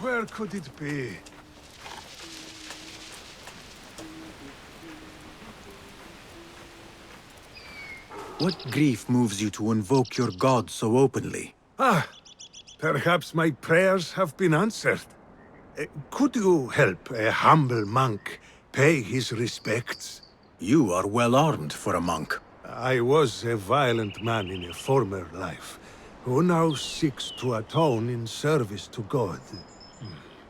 Where could it be? What grief moves you to invoke your god so openly? Ah, perhaps my prayers have been answered. Could you help a humble monk pay his respects? You are well armed for a monk. I was a violent man in a former life, who now seeks to atone in service to God.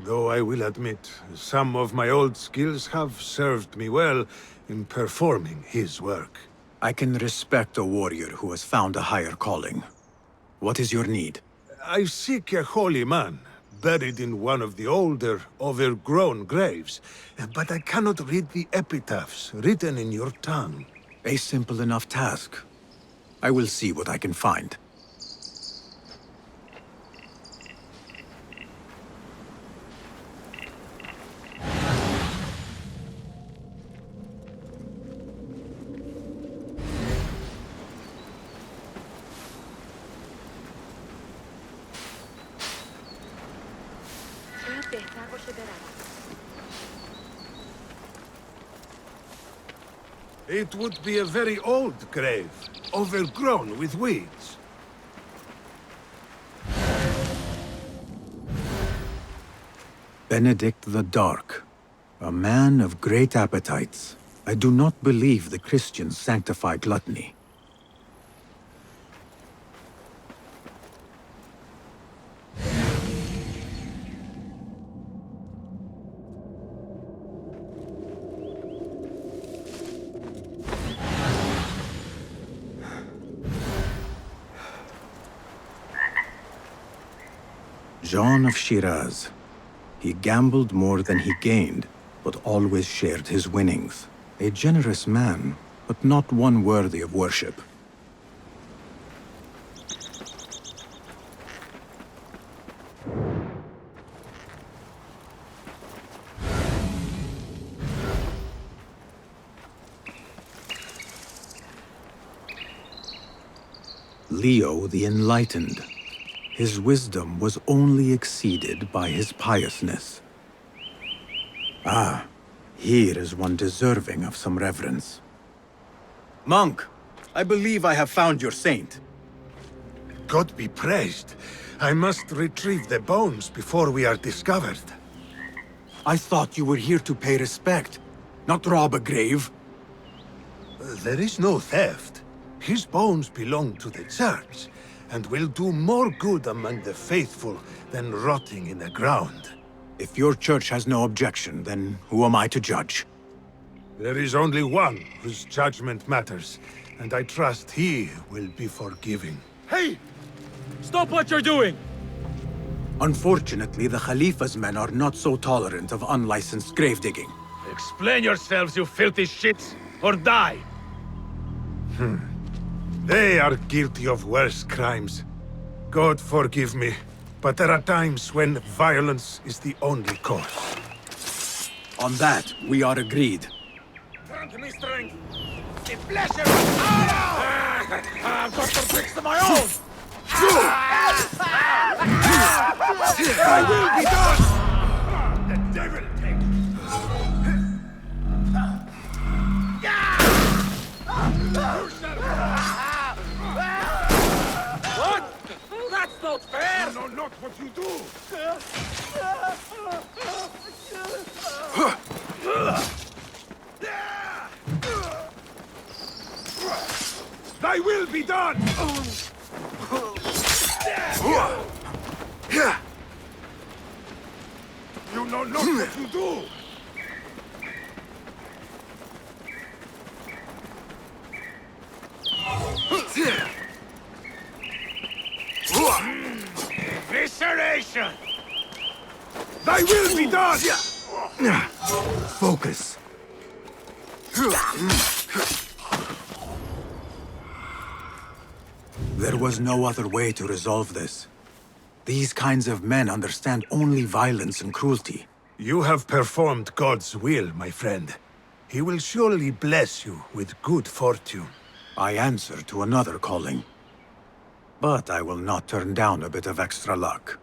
Though I will admit, some of my old skills have served me well in performing his work. I can respect a warrior who has found a higher calling. What is your need? I seek a holy man, buried in one of the older, overgrown graves, but I cannot read the epitaphs written in your tongue. A simple enough task. I will see what I can find. It would be a very old grave, overgrown with weeds. Benedict the Dark. A man of great appetites. I do not believe the Christians sanctify gluttony. John of Shiraz. He gambled more than he gained, but always shared his winnings. A generous man, but not one worthy of worship. Leo the Enlightened. His wisdom was only exceeded by his piousness. Ah, here is one deserving of some reverence. Monk, I believe I have found your saint. God be praised. I must retrieve the bones before we are discovered. I thought you were here to pay respect, not rob a grave. There is no theft. His bones belong to the church, and will do more good among the faithful than rotting in the ground. If your church has no objection, then who am I to judge? There is only one whose judgment matters, and I trust he will be forgiving. Hey! Stop what you're doing! Unfortunately, the Khalifa's men are not so tolerant of unlicensed grave digging. Explain yourselves, you filthy shits, or die! They are guilty of worse crimes. God forgive me, but there are times when violence is the only course. On that, we are agreed. Grant me strength! The pleasure! I've got the tricks of my own! I will be done! The devil take What? That's not fair! You know not what you do! Thy will be done! You know not what you do! Evisceration! Thy will be done! Focus. There was no other way to resolve this. These kinds of men understand only violence and cruelty. You have performed God's will, my friend. He will surely bless you with good fortune. I answer to another calling. But I will not turn down a bit of extra luck.